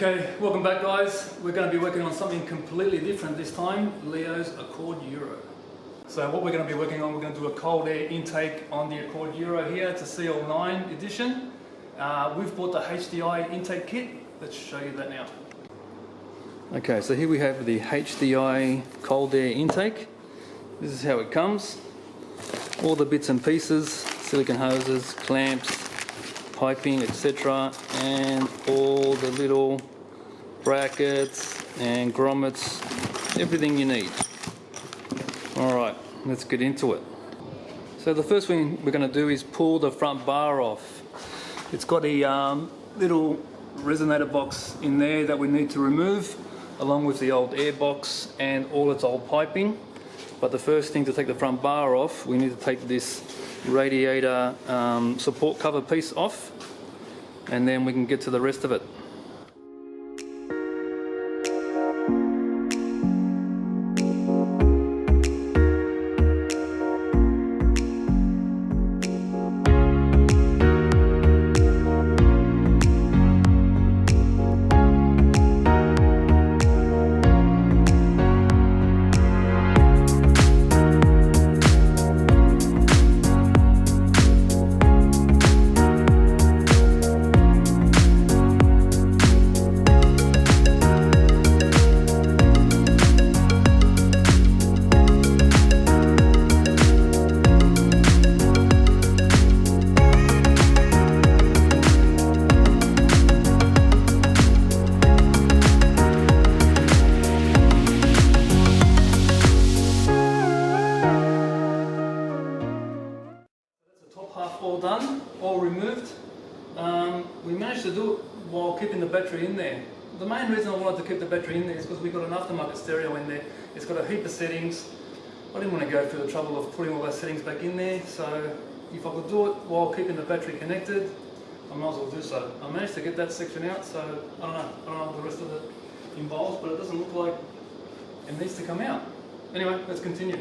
Okay, welcome back guys. We're going to be working on something completely different this time, Leo's Accord Euro. So what we're going to be working on, we're going to do a cold air intake on the Accord Euro here. It's a CL9 edition. We've bought the HDI intake kit. Let's show you that now. Okay, so here we have the HDI cold air intake. This is how it comes. All the bits and pieces, silicone hoses, clamps, piping, etc., and all the little brackets and grommets, everything you need. Alright, let's get into it. So the first thing we're going to do is pull the front bar off. It's got a little resonator box in there that we need to remove, along with the old air box and all its old piping. But the first thing to take the front bar off, we need to take this radiator support cover piece off, and then we can get to the rest of it. All done, all removed. We managed to do it while keeping the battery in there. The main reason I wanted to keep the battery in there is because we've got an aftermarket stereo in there. It's got a heap of settings. I didn't want to go through the trouble of putting all those settings back in there, so if I could do it while keeping the battery connected, I might as well do so. I managed to get that section out, so I don't know what the rest of it involves, but it doesn't look like it needs to come out. Anyway, let's continue.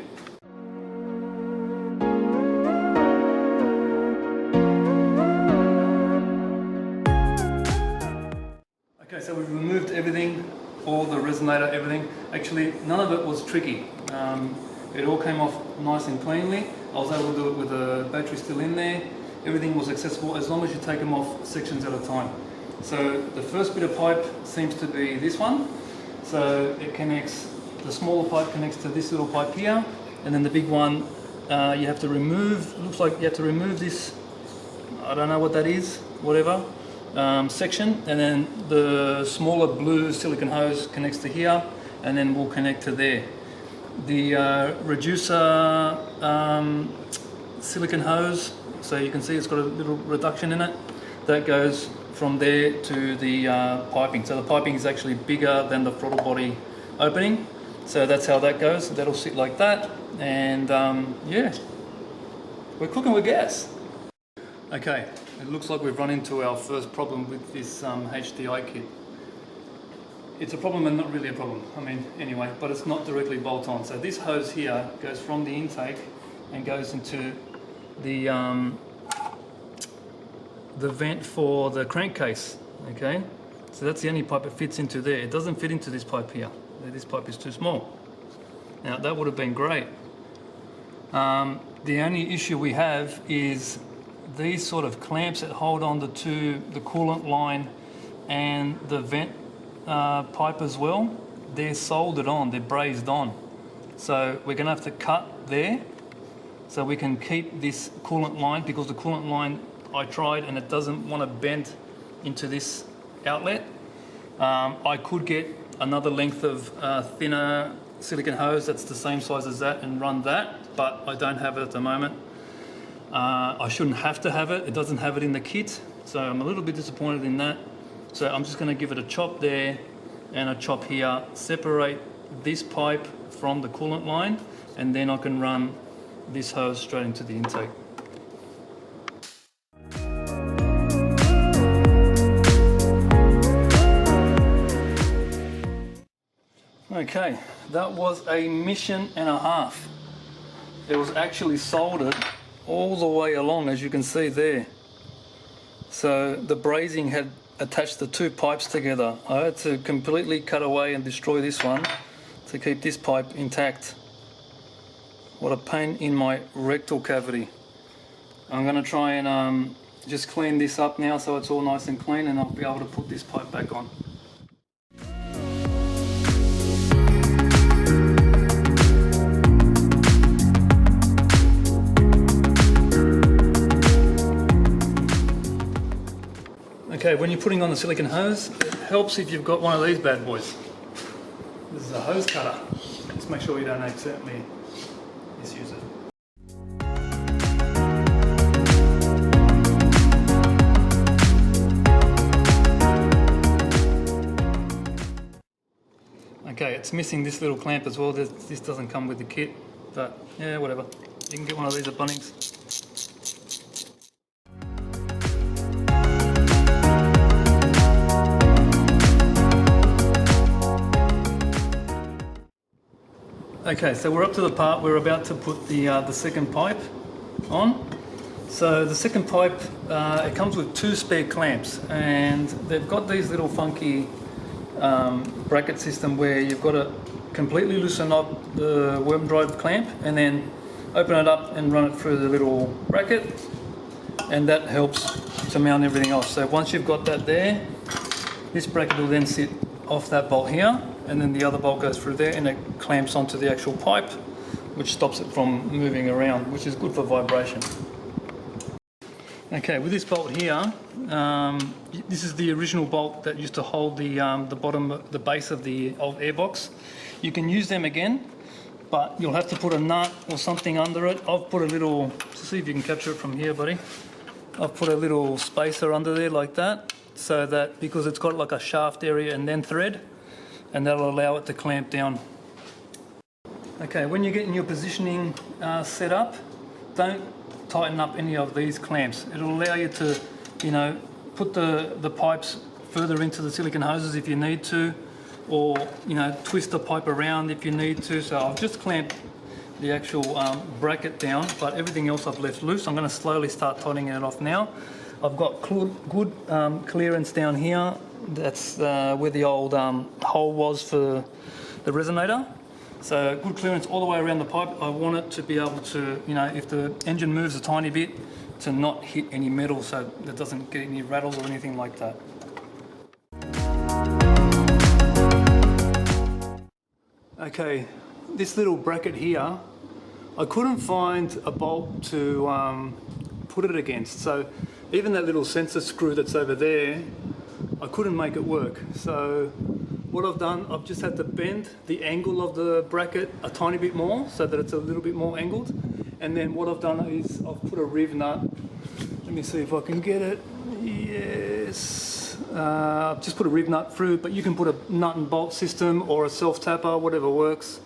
Okay, so we've removed everything, all the resonator, everything. Actually, none of it was tricky. It all came off nice and cleanly. I was able to do it with the battery still in there. Everything was accessible as long as you take them off sections at a time. So the first bit of pipe seems to be this one. So it connects, the smaller pipe connects to this little pipe here, and then the big one you have to remove. Looks like you have to remove this, I don't know what that is, whatever. Section, and then the smaller blue silicone hose connects to here, and then will connect to there. The reducer silicone hose, so you can see it's got a little reduction in it, that goes from there to the piping. So the piping is actually bigger than the throttle body opening, so that's how that goes. That'll sit like that, and yeah, we're cooking with gas. Okay, it looks like we've run into our first problem with this HDI kit. It's a problem and not really a problem. I mean, anyway, but it's not directly bolt on. So this hose here goes from the intake and goes into the vent for the crankcase. Okay, so that's the only pipe it fits into there. It doesn't fit into this pipe here. This pipe is too small. Now that would have been great. The only issue we have is these sort of clamps that hold on to the coolant line and the vent pipe as well, they're soldered on, they're brazed on. So we're going to have to cut there so we can keep this coolant line, because the coolant line I tried and it doesn't want to bend into this outlet. I could get another length of thinner silicone hose that's the same size as that and run that, but I don't have it at the moment. I shouldn't have to have it. It doesn't have it in the kit, so I'm a little bit disappointed in that. So I'm just going to give it a chop there and a chop here, separate this pipe from the coolant line, and then I can run this hose straight into the intake. Okay, that was a mission and a half. It was actually soldered all the way along, as you can see there. So the brazing had attach the two pipes together. I had to completely cut away and destroy this one to keep this pipe intact. What a pain in my rectal cavity. I'm going to try and just clean this up now so it's all nice and clean, and I'll be able to put this pipe back on. Okay, when you're putting on the silicone hose, it helps if you've got one of these bad boys. This is a hose cutter. Just make sure you don't accidentally misuse it. Okay, it's missing this little clamp as well. This doesn't come with the kit, but yeah, whatever. You can get one of these at Bunnings. Okay, so we're up to the part we're about to put the second pipe on. So the second pipe, it comes with two spare clamps, and they've got these little funky bracket system where you've got to completely loosen up the worm drive clamp and then open it up and run it through the little bracket, and that helps to mount everything else. So once you've got that there, this bracket will then sit off that bolt here, and then the other bolt goes through there and it clamps onto the actual pipe, which stops it from moving around, which is good for vibration. Okay, with this bolt here, this is the original bolt that used to hold the bottom, the base of the old airbox. You can use them again, but you'll have to put a nut or something under it. I've put a little, see if you can capture it from here, buddy. I've put a little spacer under there like that, so that, because it's got like a shaft area and then thread, and that'll allow it to clamp down. Okay, when you're getting your positioning set up, don't tighten up any of these clamps. It'll allow you to, you know, put the pipes further into the silicone hoses if you need to, or, you know, twist the pipe around if you need to. So I've just clamped the actual bracket down, but everything else I've left loose. I'm going to slowly start tightening it off now. I've got good clearance down here. That's where the old hole was for the resonator. So good clearance all the way around the pipe. I want it to be able to, you know, if the engine moves a tiny bit, to not hit any metal, so it doesn't get any rattles or anything like that. Okay, this little bracket here, I couldn't find a bolt to put it against. So even that little sensor screw that's over there, I couldn't make it work. So what I've done, I've just had to bend the angle of the bracket a tiny bit more so that it's a little bit more angled. And then what I've done is I've put a riv nut. Let me see if I can get it. Yes. I've just put a riv nut through, but you can put a nut and bolt system or a self-tapper, whatever works.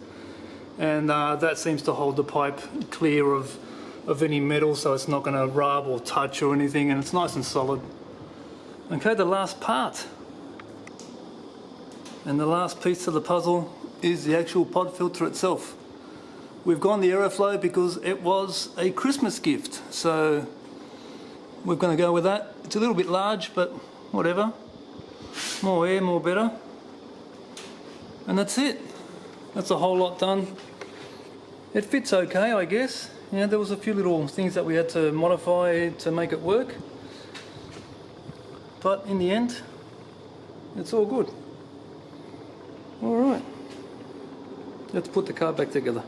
And that seems to hold the pipe clear of any metal, so it's not going to rub or touch or anything, and it's nice and solid. Okay, the last part. And the last piece of the puzzle is the actual pod filter itself. We've gone the aeroflow because it was a Christmas gift, so we're going to go with that. It's a little bit large, but whatever. More air, more better. And that's it. That's a whole lot done. It fits okay, I guess. You know, there was a few little things that we had to modify to make it work. But in the end, it's all good. All right. Let's put the car back together.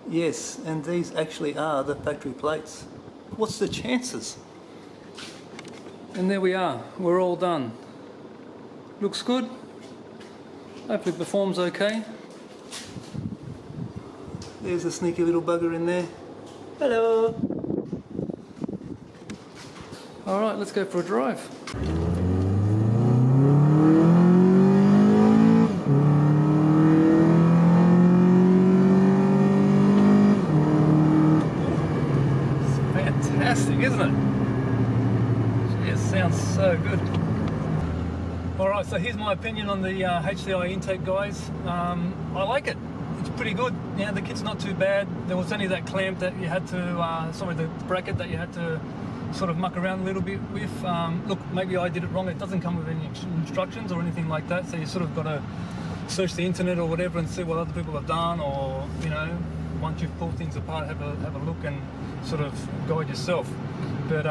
Yes, and these actually are the factory plates. What's the chances? And there we are. We're all done. Looks good. Hopefully performs okay. There's a sneaky little bugger in there. Hello. All right, let's go for a drive. It's fantastic, isn't it? It sounds so good. All right, so here's my opinion on the HCI intake, guys. I like it. It's pretty good. Yeah, the kit's not too bad. There was only that clamp that you had to, the bracket that you had to sort of muck around a little bit with. Look, maybe I did it wrong. It doesn't come with any instructions or anything like that, so you sort of got to search the internet or whatever and see what other people have done, or you know, once you've pulled things apart, have a look and sort of guide yourself. But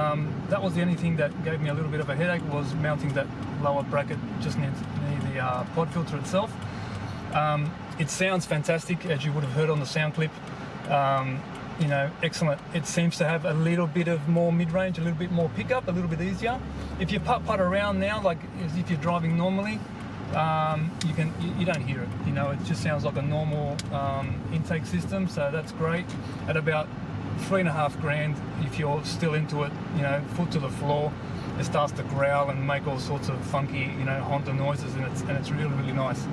that was the only thing that gave me a little bit of a headache, was mounting that lower bracket just near the pod filter itself. It sounds fantastic, as you would have heard on the sound clip. You know, excellent. It seems to have a little bit of more mid-range, a little bit more pickup, a little bit easier. If you putt around now, like as if you're driving normally, you don't hear it. You know, it just sounds like a normal intake system, so that's great. At about $3.5 grand, if you're still into it, you know, foot to the floor, it starts to growl and make all sorts of funky, you know, Honda noises, and it's really nice.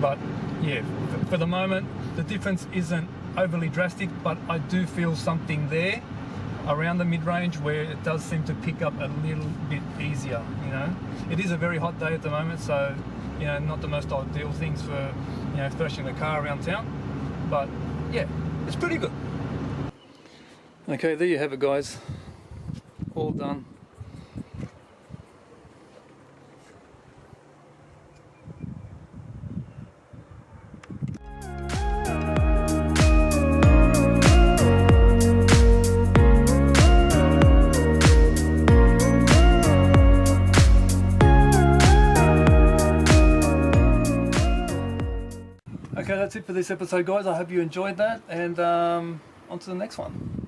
But yeah, for the moment, the difference isn't overly drastic, but I do feel something there around the mid-range where it does seem to pick up a little bit easier. You know, it is a very hot day at the moment, so you know, not the most ideal things for, you know, thrashing the car around town, but yeah, it's pretty good. Okay, there you have it, guys, all done. Okay, that's it for this episode, guys. I hope you enjoyed that, and on to the next one.